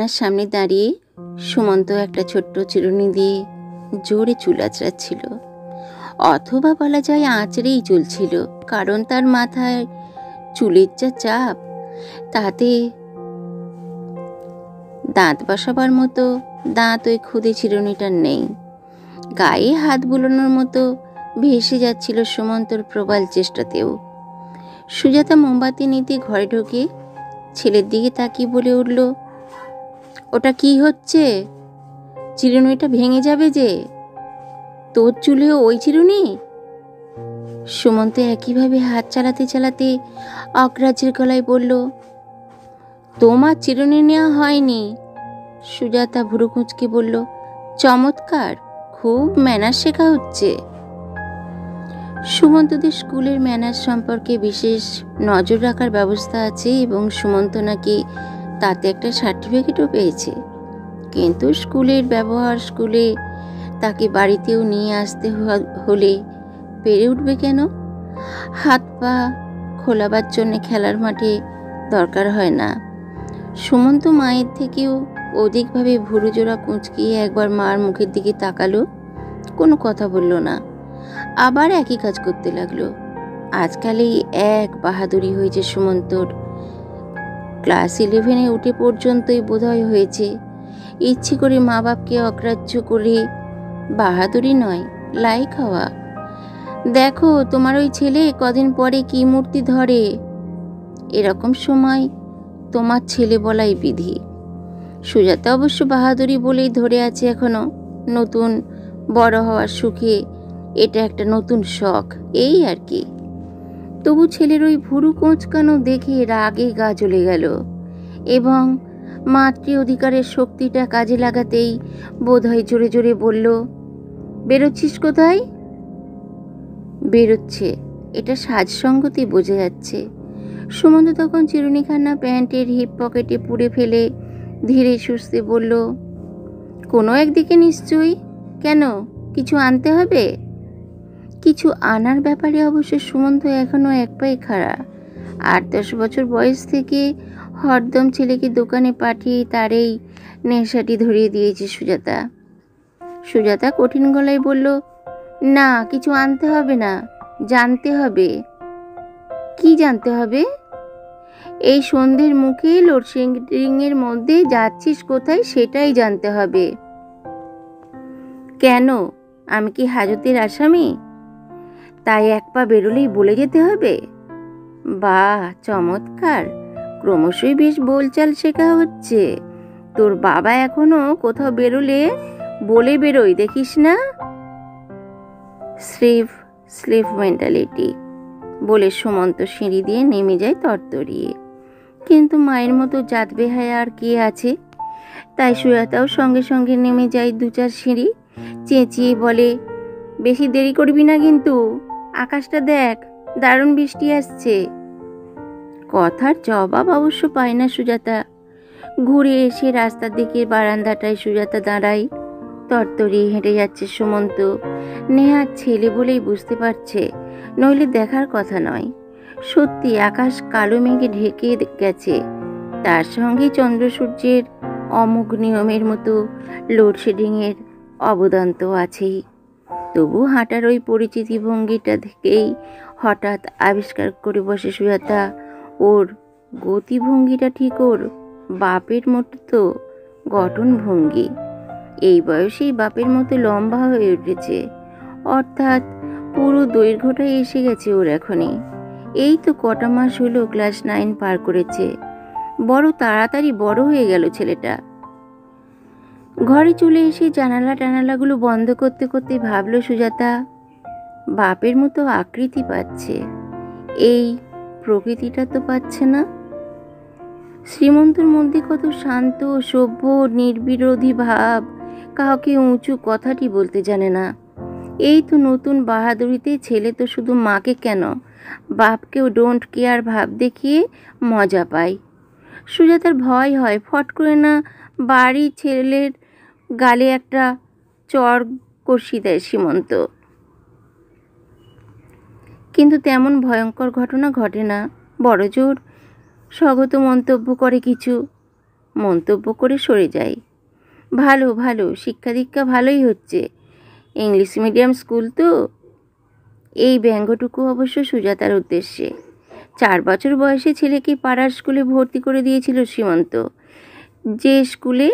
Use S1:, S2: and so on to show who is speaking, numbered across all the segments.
S1: আয়নার সামনে দাঁড়িয়ে সুমন্ত একটা ছোট্ট চিরুনি দিয়ে জোরে চুল আঁচড়াচ্ছিল, অথবা বলা যায় আঁচড়েই চলছিল, কারণ তার মাথায় চুলের যা চাপ, তাতে দাঁত বসাবার মতো দাঁত ওই খুদে চিরুনিটার নেই। গায়ে হাত বুলোনোর মতো ভেসে যাচ্ছিল সুমন্তর প্রবল চেষ্টাতেও। সুজাতা মোমবাতি নিতে ঘরে ঢুকে ছেলের দিকে তাকিয়ে বলে উঠল, ওটা কি হচ্ছে? চিরুনিটা ভেঙে যাবে যে। তোর চুলেও ওই চিরুনি? সুমন্ত একইভাবে হাত চালাতে চালাতে অগ্রাহ্যের গলায় বলল, তোমার চিরুনি নেওয়া হয়নি। সুজাতা ভুরু কুঁচকে বলল, চমৎকার, খুব ম্যানার্স শেখা হচ্ছে। সুমন্তদের স্কুলের ম্যানার্স সম্পর্কে বিশেষ নজর রাখার ব্যবস্থা আছে এবং সুমন্ত নাকি তাতে একটা সার্টিফিকেটও পেয়েছে। কিন্তু স্কুলের ব্যবহার স্কুলে, তাকে বাড়িতেও নিয়ে আসতে হলে পেরে উঠবে কেন? হাত পা খোলাবার জন্য খেলার মাঠে দরকার হয় না। সুমন্ত মায়ের থেকেও অধিকভাবে ভুরু জোড়া কুঁচকিয়ে একবার মার মুখের দিকে তাকালো, কোনো কথা বলল না, আবার একই কাজ করতে লাগলো। আজকাল এই এক বাহাদুরি হয়েছে সুমন্তর। ক্লাস 11-এ উঠে পর্যন্তই বোধহয় হয়েছে। ইচ্ছে করে মা বাপকে অগ্রাহ্য করে বাহাদুরি নয়, লাইক হওয়া। দেখো তোমার ওই ছেলে কদিন পরে কি মূর্তি ধরে। এরকম সময় তোমার ছেলে বলাই বিধি। সুজাতা অবশ্য বাহাদুরি বলেই ধরে আছে এখনো, নতুন বড় হওয়ার সুখে এটা একটা নতুন শখ, এই আর কি। তবু ছেলের ওই ভুরু কোঁচকানো দেখে রাগে গা জ্বলে গেল এবং মাতৃ অধিকারের শক্তিটা কাজে লাগাতেই বোধহয় জোরে জোরে বলল, বেরোচ্ছিস কোথায়? বেরোচ্ছে, এটা সাজসঙ্গতি বোঝা যাচ্ছে। সুমন্ত তখন চিরুনিখানা প্যান্টের হিপ পকেটে পুরে ফেলে ধীরে সুস্থে বলল, কোনো একদিকে নিশ্চয়ই। কেন, কিছু আনতে হবে? কিছু আনার ব্যাপারে অবশ্য সুমন্ত এখনো এক পায়ে খাড়া। 8-10 বছর বয়স থেকে হরদম ছেলেকে দোকানে পাঠিয়ে তার এই নেশাটি ধরিয়ে দিয়েছে সুজাতা। সুজাতা কঠিন গলায় বলল, না, কিছু আনতে হবে না, জানতে হবে। কি জানতে হবে? এই সন্ধ্যের মুখে লোডশেডিং এর মধ্যে যাচ্ছিস কোথায় সেটাই জানতে হবে। কেন, আমি কি হাজতের আসামি? তাই এক পা বেরোলেই বলে যেতে হবে? বাহ, চমৎকার, ক্রমশই বেশ বলচাল শেখা হচ্ছে। তোর বাবা এখনো কোথাও বেরোলে বলে বেরোই, দেখিস না? স্লেভ মেন্টালিটি বলে সুমন্ত সিঁড়ি দিয়ে নেমে যায় তরতরিয়ে। কিন্তু মায়ের মতো জাত বেহায়া আর কে আছে? তাই সুজাতাও সঙ্গে সঙ্গে নেমে যায় 2-4 সিঁড়ি। চেঁচিয়ে বলে, বেশি দেরি করবি না কিন্তু, আকাশটা দেখ, দারুণ বৃষ্টি আসছে। কথার জবাব অবশ্য পায় না সুজাতা। ঘুরে এসে রাস্তার দিকে বারান্দাটায় সুজাতা দাঁড়ায়। তরতরিয়ে হেঁটে যাচ্ছে সুমন্ত। নেহার ছেলে বলেই বুঝতে পারছে, নইলে দেখার কথা নয়। সত্যি আকাশ কালো মেঘে ঢেকে গেছে, তার সঙ্গে চন্দ্র সূর্যের অমোঘ নিয়মের মতো লোডশেডিংয়ের অবদান তো আছেই। তবু হাঁটার ওই পরিচিতি ভঙ্গিটা থেকেই হঠাৎ আবিষ্কার করে বসে সুজাতা, ওর গতিভঙ্গিটা ঠিক ওর বাপের মতো গঠন ভঙ্গি। এই বয়সেই বাপের মতো লম্বা হয়ে উঠেছে, অর্থাৎ পুরো দৈর্ঘ্যটাই এসে গেছে ওর এখনই। এই তো কটা মাস হলো ক্লাস 9 পার করেছে। বড় তাড়াতাড়ি বড় হয়ে গেল ছেলেটা। ঘরে চলে এসে জানালা টানালাগুলো বন্ধ করতে করতে ভাবলো সুজাতা, বাপের মতো আকৃতি পাচ্ছে, এই প্রকৃতিটা তো পাচ্ছে না। শ্রীমন্তর মধ্যে কত শান্ত, সভ্য, নির্বিরোধী ভাব, কাউকে উঁচু কথাটি বলতে জানে না। এই তো নতুন বাহাদুরিতে ছেলে তো শুধু মাকে কেন, বাপকেও ডোন্ট কেয়ার ভাব দেখিয়ে মজা পায়। সুজাতার ভয় হয় ফট করে না বাড়ির ছেলের গালে একটা চড় কষি দেয় সীমন্ত। কিন্তু তেমন ভয়ঙ্কর ঘটনা ঘটে না, বড়জোর স্বগত মন্তব্য করে কিছু। মন্তব্য করে সরে যায়। ভালো ভালো, শিক্ষা দীক্ষা ভালোই হচ্ছে, ইংলিশ মিডিয়াম স্কুল তো। এই ব্যঙ্গটুকু অবশ্য সুজাতার উদ্দেশ্যে। 4 বছর বয়সে ছেলেকে পাড়ার স্কুলে ভর্তি করে দিয়েছিল সীমন্ত, যে স্কুলে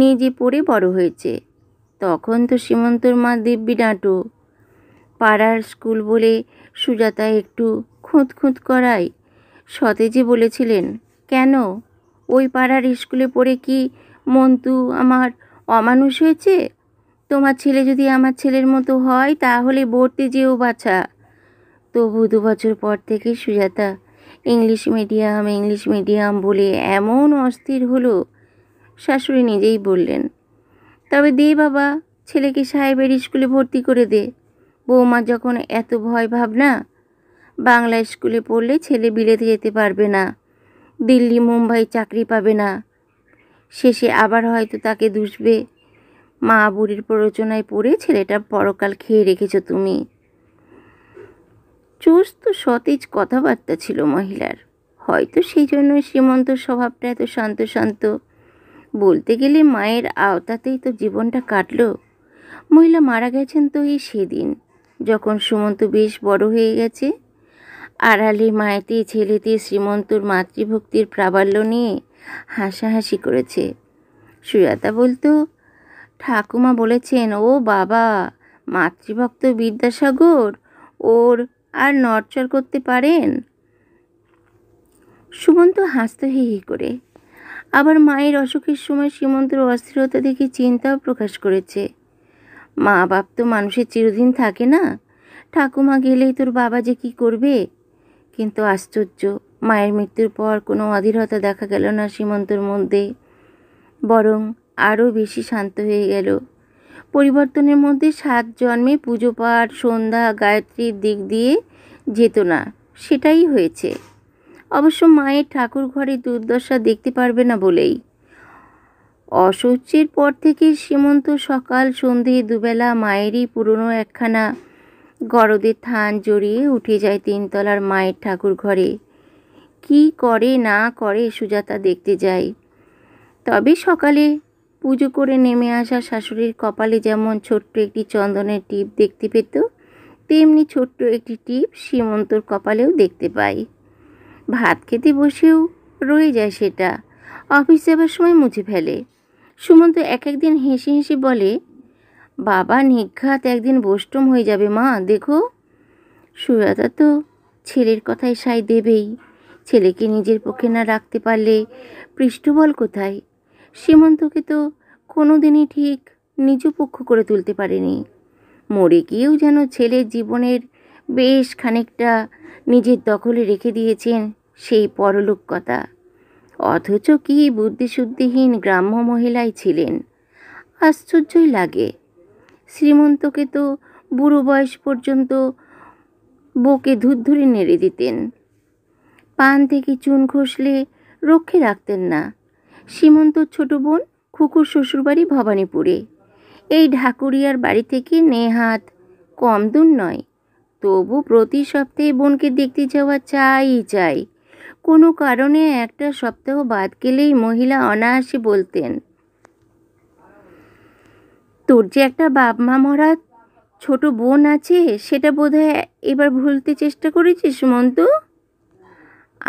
S1: নিজে পড়ে বড় হয়েছে। তখন তো সীমন্তর মা দিব্যি ডাঁটো। পাড়ার স্কুল বলে সুজাতা একটু খুঁত করায় সতেজে বলেছিলেন, কেন ওই পাড়ার স্কুলে পড়ে কি মন্তু আমার অমানুষ হয়েছে? তোমার ছেলে যদি আমার ছেলের মতো হয় তাহলে পড়তে যেও বাছা। তবু 2 বছর পর থেকে সুজাতা ইংলিশ মিডিয়াম বলে এমন অস্থির হলো, শাশুড়ি নিজেই বললেন, তবে দে বাবা, ছেলেকে সাহেবের স্কুলে ভর্তি করে দে। বৌমা যখন এত ভয় ভাবনা, বাংলা স্কুলে পড়লে ছেলে বিলেতে যেতে পারবে না, দিল্লি মুম্বাই চাকরি পাবে না, শেষে আবার হয়তো তাকে দুষবে। মা বুড়ির প্ররোচনায় পড়ে ছেলেটা পরকাল খেয়ে রেখেছ তুমি। চুস্ত সতেজ কথাবার্তা ছিল মহিলার। হয়তো সেই জন্যই সীমন্তর স্বভাবটা এত শান্ত। বলতে গেলে মায়ের আওতাতেই তো জীবনটা কাটল। মহিলা মারা গেছেন তো এই সেদিন, যখন সুমন্ত বেশ বড় হয়ে গেছে। আড়ালে মায়েতে ছেলেতে শ্রীমন্তর মাতৃভক্তির প্রাবল্য নিয়ে হাসাহাসি করেছে। সুজাতা বলতো, ঠাকুমা বলেছেন ও বাবা, মাতৃভক্ত বিদ্যাসাগর ওর আর নড়চড় করতে পারেন? সুমন্ত হাসত হি হি করে। আবার মায়ের অসুখের সময় সীমন্তর অস্থিরতা দেখে চিন্তাও প্রকাশ করেছে। মা বাপ তো মানুষের চিরদিন থাকে না, ঠাকুমা গেলেই তোর বাবা যে কি করবে। কিন্তু আশ্চর্য, মায়ের মৃত্যুর পর কোনো অধীরতা দেখা গেল না সীমন্তর মধ্যে, বরং আরও বেশি শান্ত হয়ে গেল। পরিবর্তনের মধ্যে 7 জন্মে পুজো পাঠ সন্ধ্যা গায়ত্রীর দিক দিয়ে যেত না, সেটাই হয়েছে। অবশ্য মায়ের ঠাকুর ঘরে দুর্দশা দেখতে পারবে না বলেই। অসহ্যের পর থেকে সীমন্ত সকাল সন্ধে দুবেলা মায়েরই পুরনো একখানা গরদের থান জড়িয়ে উঠে যায় 3 তলার মায়ের ঠাকুর ঘরে। কি করে না করে সুজাতা দেখতে যায়। তবে সকালে পুজো করে নেমে আসা শাশুড়ির কপালে যেমন ছোট্ট একটি চন্দনের টিপ দেখতে পেত, তেমনি ছোট্ট একটি টিপ সীমন্তর কপালেও দেখতে পাই। ভাত খেতে বসেও রয়ে যায় সেটা, অফিস যাবার সময় মুছে ফেলে। সুমন্ত একদিন হেসে বলে, বাবা নিঘাত একদিন বষ্টম হয়ে যাবে মা, দেখো। সুজাতা তো ছেলের কথায় সায় দেবেই। ছেলেকে নিজের পক্ষে না রাখতে পারলে পৃষ্ঠবল কোথায়? সীমন্তকে তো কোনো দিনই ঠিক নিজ পক্ষ করে তুলতে পারেনি। মরে গিয়েও যেন ছেলের জীবনের বেশ খানিকটা নিজের দখলে রেখে দিয়েছেন সেই পরলোক কথা। অথচ কি বুদ্ধিশুদ্ধিহীন গ্রাম্য মহিলাই ছিলেন। আশ্চর্যই লাগে। শ্রীমন্তকে তো বুড়ো বয়স পর্যন্ত বুকে ধুরধুরে নেড়ে দিতেন, পান থেকে চুন খসলে রক্ষে রাখতেন না। সীমন্তর ছোট বোন খুকুর শ্বশুরবাড়ি ভবানীপুরে। এই ঢাকুরিয়ার বাড়ি থেকে নেহাত কম দূর নয়, তবু প্রতি সপ্তাহে বোনকে দেখতে যাওয়া চাই। কোনো কারণে একটা সপ্তাহ বাদ গেলেই মহিলা অনায়াসে বলতেন, তোর যে একটা বাপ মা মরা ছোট বোন আছে, সেটা বোধহয় এবার ভুলতে চেষ্টা করেছিস সুমন্ত।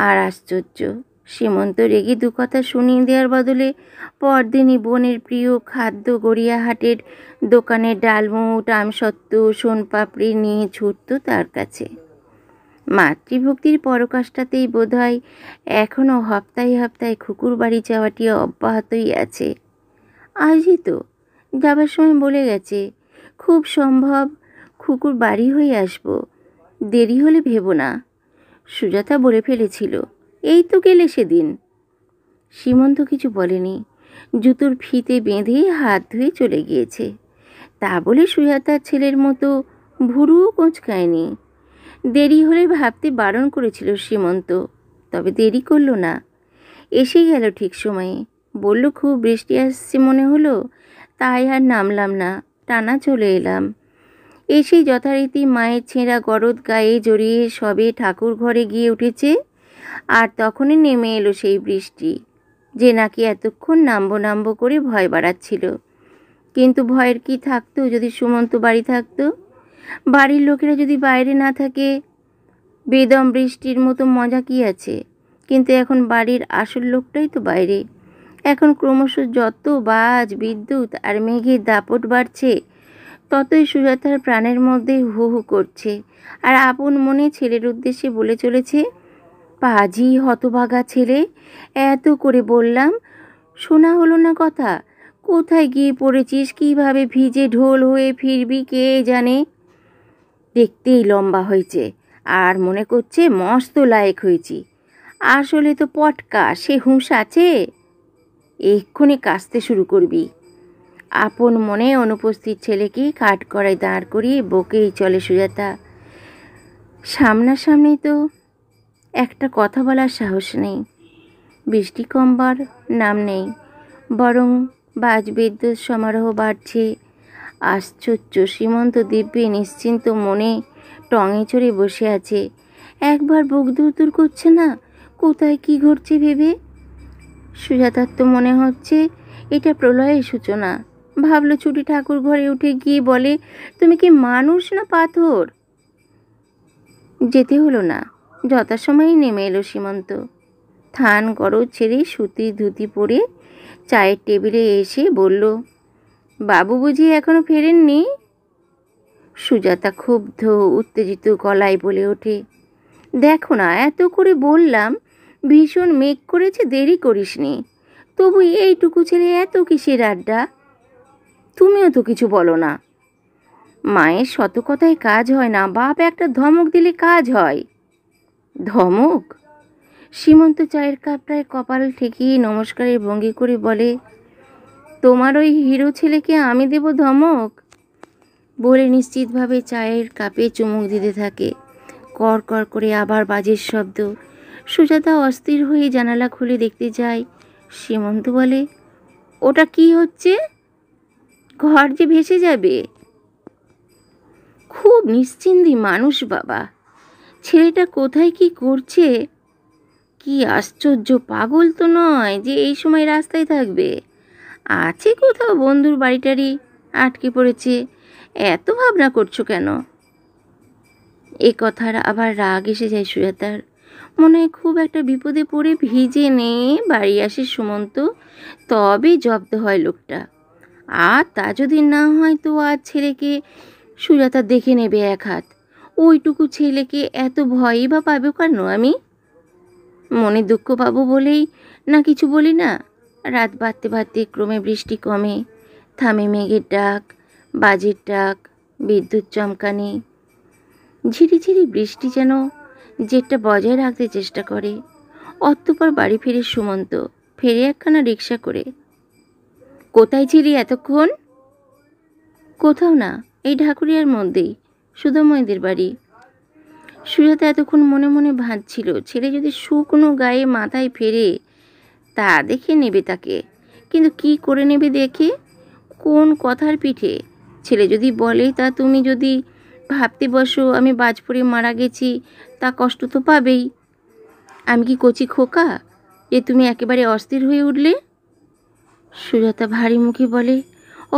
S1: আর আশ্চর্য, সীমন্ত রেগে 2 কথা শুনিয়ে দেওয়ার বদলে পরদিনই বোনের প্রিয় খাদ্য গড়িয়াহাটের দোকানে ডালমুট আমসত্ত্ব সোনপাপড়ি নিয়ে ছুটত তার কাছে। মাতৃভক্তির পরকাষ্ঠাতেই বোধহয় এখনও হপ্তায় খুকুর বাড়ি যাওয়াটি অব্যাহতই আছে। আজই তো যাবার সময় বলে গেছে, খুব সম্ভব খুকুর বাড়ি হয়ে আসবো, দেরি হলে ভেবো না। সুজাতা বলে ফেলেছিল, এই তো গেলে সেদিন। সীমন্ত কিছু বলেনি, জুতোর ফিতে বেঁধে হাত ধুয়ে চলে গিয়েছে। তা বলে সুজাতার ছেলের মতো ভুরুও কোঁচকায়নি। দেরি হলে ভাবতে বারণ করেছিল সীমন্ত, তবে দেরি করল না, এসে গেল ঠিক সময়ে। বলল, খুব বৃষ্টি আসছে মনে হলো, তাই আর নামলাম না, টানা চলে এলাম। এসেই যথারীতি মায়ের ছেঁড়া গরদ গায়ে জড়িয়ে সবে ঠাকুর ঘরে গিয়ে উঠেছে, আর তখনই নেমে এলো সেই বৃষ্টি। যে নাকি এতক্ষণ নামবো নামবো করে ভয় বাড়াচ্ছিল। কিন্তু ভয়ের কি থাকতো যদি সুমন্ত বাড়ি থাকতো? বাড়ির লোকেরা যদি বাইরে না থাকে, বেদম বৃষ্টির মতো মজা কি আছে? কিন্তু এখন বাড়ির আসল লোকটাই তো বাইরে। এখন ক্রমশ যত বাজ বিদ্যুৎ আর মেঘের দাপট বাড়ছে, ততই সুজাতার প্রাণের মধ্যে হু হু করছে, আর আপন মনে ছেলের উদ্দেশ্যে বলে চলেছে, পাজি হতভাগা ছেলে, এত করে বললাম, শোনা হলো না কথা? কোথায় গিয়ে পড়েছিস? কিভাবে ভিজে ঢোল হয়ে ফিরবি কে জানে। দেখতেই লম্বা হয়েছে আর মনে করছে মস্ত লায়েক হয়েছি, আসলে তো পটকা। সে হুঁশ আছে? এক্ষুনি কাশতে শুরু করবি। আপন মনে অনুপস্থিত ছেলেকে কাঠগড়ায় দাঁড় করিয়ে বকেই চলে সুজাতা। সামনাসামনি তো একটা কথা বলার সাহস নেই। বৃষ্টি কমবার নাম নেই, বরং বাজবিদ্যুৎ সমারোহ বাড়ছে। আশ্চর্য! সীমন্ত দিব্যি নিশ্চিন্ত মনে টঙে চড়ে বসে আছে। একবার বুক দূর করছে না কোথায় কি ঘটছে ভেবে। সুজাতার তো মনে হচ্ছে এটা প্রলয়ের সূচনা। ভাবলো ছুটি ঠাকুর ঘরে উঠে গিয়ে বলে, তুমি কি মানুষ না পাথর? যেতে হলো না। যথাসময়েই নেমে এলো সীমন্ত। থান গরজ ছেড়ে সুতির ধুতি পরে চায়ের টেবিলে এসে বলল, বাবু বুঝি এখনো ফেরেননি? সুজাতা ক্ষুব্ধ উত্তেজিত গলায় বলে ওঠে, দেখো না, এত করে বললাম, ভীষণ মেঘ করেছে, দেরি করিসনি, তবু এইটুকু ছেলে এত কিসের আড্ডা? তুমিও তো কিছু বলো না। মায়ের শত কথায় কাজ হয় না, বাপ একটা ধমক দিলে কাজ হয়। ধমক? সীমন্ত চায়ের কাপটায় কপাল ঠেকিয়ে নমস্কারের ভঙ্গি করে বলে, তোমার ওই হিরো ছেলেকে আমি দেব ধমক? বলে নিশ্চিতভাবে চায়ের কাপে চুমুক দিতে থাকে। কর কর করে আবার বাজের শব্দ। সুজাতা অস্থির হয়ে জানালা খুলে দেখতে যায়। সীমন্ত বলে, ওটা কি হচ্ছে? ঘর যে ভেসে যাবে। খুব নিশ্চিন্তি মানুষ বাবা। ছেলেটা কোথায় কি করছে? কি আশ্চর্য! পাগল তো নয় যে এই সময় রাস্তায় থাকবে। আছে কোথাও বন্ধুর বাড়িটারি আটকে পড়েছে। এত ভাবনা করছো কেন? এ কথার আবার রাগ এসে যায় সুজাতার। মনে হয় খুব একটা বিপদে পড়ে ভিজে নিয়ে বাড়ি আসে সুমন্ত, তবে জব্দ হয় লোকটা। আর তা যদি না হয় তো আজ ছেলেকে সুজাতা দেখে নেবে এক হাত। ওইটুকু ছেলেকে এত ভয়ই বা পাবো কেন আমি? মনে দুঃখ পাবো বলেই না কিছু বলি না। রাত বাড়তে বাড়তে ক্রমে বৃষ্টি কমে, থামে মেঘের ডাক, বাজের ডাক, বিদ্যুৎ চমকানি। ঝিরিঝিরি বৃষ্টি যেন জেটটা বজায় রাখতে চেষ্টা করে। অতঃপর বাড়ি ফিরে সুমন্ত, ফেরে একখানা রিক্সা করে। কোথায় ছিলি এতক্ষণ? কোথাও না, এই ঢাকুরিয়ার মধ্যেই, সুধাময়দের বাড়ি। সুজাতা এতক্ষণ মনে মনে ভাবছিল, ছেলে যদি শুকনো গায়ে মাথায় ফেরে তা দেখে নেবে তাকে, কিন্তু কি করে নেবে দেখে? কোন কথার পিঠে? ছেলে যদি বলে, তা তুমি যদি ভাবতে বসো আমি বাজ পড়ে মারা গেছি, তা কষ্ট তো পাবেই। আমি কি কচি খোকা যে তুমি একেবারে অস্থির হয়ে উঠলে? সুজাতা ভারী মুখে বলে,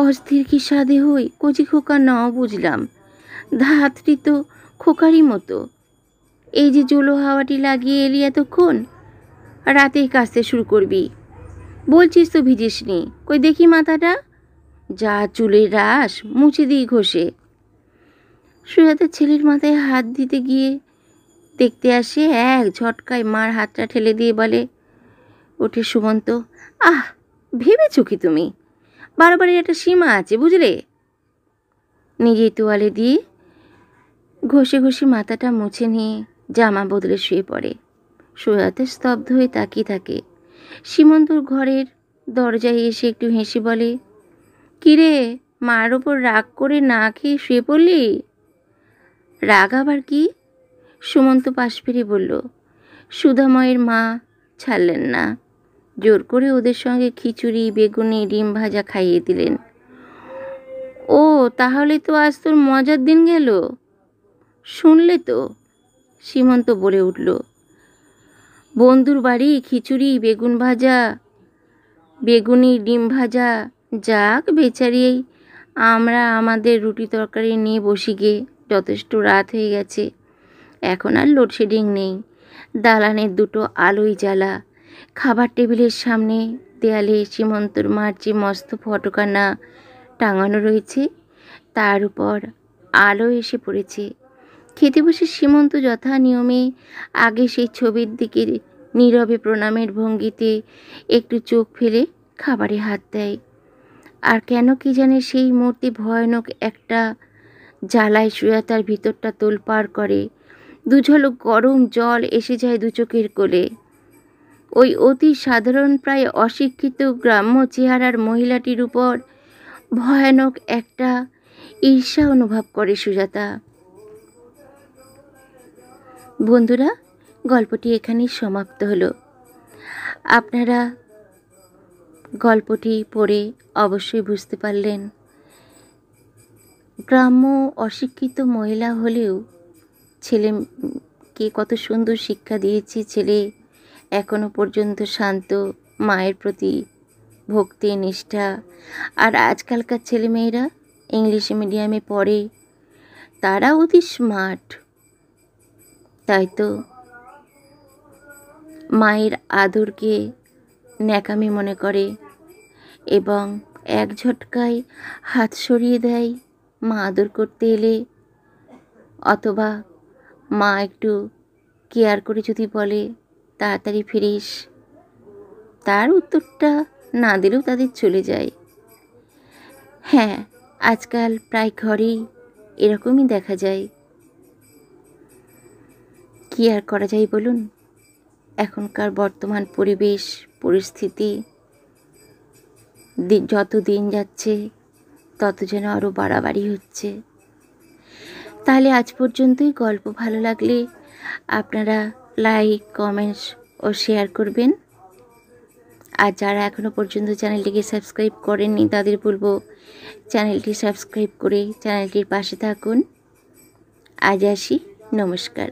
S1: অস্থির কি সাধে হই? কচি খোকা নাও বুঝলাম, ধাত্রী তো খোকারই মতো। এই যে জলো হাওয়াটি লাগিয়ে এলি এতক্ষণ, রাতেই কাশতে শুরু করবি। বলছিস তো ভিজিসনি, কই দেখি মাথাটা। যা চুলের রাস, মুছে দিই ঘষে। সুজাতা ছেলের মাথায় হাত দিতে গিয়ে দেখতে আসে, এক ঝটকায় মার হাতটা ঠেলে দিয়ে বলে ওঠে সুমন্ত, আহ, ভেবেছ কি তুমি? বারবারের একটা সীমা আছে বুঝলে। নিজেই তোয়ালে দিয়ে ঘষে ঘষে মাথাটা মুছে নিয়ে জামা বদলে শুয়ে পড়ে। সুজাতা স্তব্ধ হয়ে তাকিয়ে থাকে। সীমন্তর ঘরের দরজায় এসে একটু হেসে বলে, কিরে, মার ওপর রাগ করে না খেয়ে শুয়ে পড়লি? রাগ আবার কি? সুমন্ত পাশ ফিরে বলল, সুধাময়ের মা ছাড়লেন না, জোর করে ওদের সঙ্গে খিচুড়ি, বেগুনি, ডিম ভাজা খাইয়ে দিলেন। ও, তাহলে তো আজ তোর মজার দিন গেল। শুনলে তো? সীমন্ত বলে উঠল, বন্ধুর বাড়ি খিচুড়ি, বেগুন ভাজা, বেগুনি, ডিম ভাজা, যাক বেচারি, আমরা আমাদের রুটি তরকারি নিয়ে বসি গে। যথেষ্ট রাত হয়ে গেছে, এখন আর লোডশেডিং নেই। দালানের দুটো আলোই জ্বালা। খাবার টেবিলের সামনে দেয়ালে সীমন্তর মার যে মস্ত ফটোখানা টাঙানো রয়েছে, তার উপর আলো এসে পড়েছে। খেতে বসে সীমন্ত যথা নিয়মে আগে সেই ছবির দিকে নীরবে প্রণামের ভঙ্গিতে একটু চোখ ফেলে খাবারে হাত দেয়। আর কেন কি জানে সেই মুহূর্তে ভয়ানক একটা জ্বালায় সুজাতার ভিতরটা তোলপাড় করে। দুঝলক গরম জল এসে যায় দু চোখের কোলে। ওই অতি সাধারণ প্রায় অশিক্ষিত গ্রাম্য চেহারার মহিলাটির উপর ভয়ানক একটা ঈর্ষা অনুভব করে সুজাতা। বন্ধুরা, গল্পটি এখানেই সমাপ্ত হলো। আপনারা গল্পটি পড়ে অবশ্যই বুঝতে পারলেন, গ্রাম্য অশিক্ষিত মহিলা হলেও ছেলেকে কত সুন্দর শিক্ষা দিয়েছে। ছেলে এখনো পর্যন্ত শান্ত, মায়ের প্রতি ভক্তি নিষ্ঠা। আর আজকালকার ছেলেমেয়েরা ইংলিশ মিডিয়ামে পড়ে, তারা অতি স্মার্ট। তাই তো মায়ের আদরকে ন্যাকামি মনে করে এবং এক ঝটকায় হাত সরিয়ে দেয় মা আদর করতে এলে। অথবা মা একটু কেয়ার করে যদি বলে তাড়াতাড়ি ফিরিস, তার উত্তরটা না দিলেও তাদের চলে যায়। হ্যাঁ, আজকাল প্রায় ঘরেই এরকমই দেখা যায়। কি আর করা যায় বলুন, এখনকার বর্তমান পরিবেশ পরিস্থিতি যত দিন যাচ্ছে তত যেন আরও বাড়াবাড়ি হচ্ছে। তাহলে আজ পর্যন্তই। গল্প ভালো লাগলে আপনারা লাইক, কমেন্টস ও শেয়ার করবেন। আর যারা এখনও পর্যন্ত চ্যানেলটিকে সাবস্ক্রাইব করেননি তাদের বলবো চ্যানেলটি সাবস্ক্রাইব করে চ্যানেলটির পাশে থাকুন। আজ আসি, নমস্কার।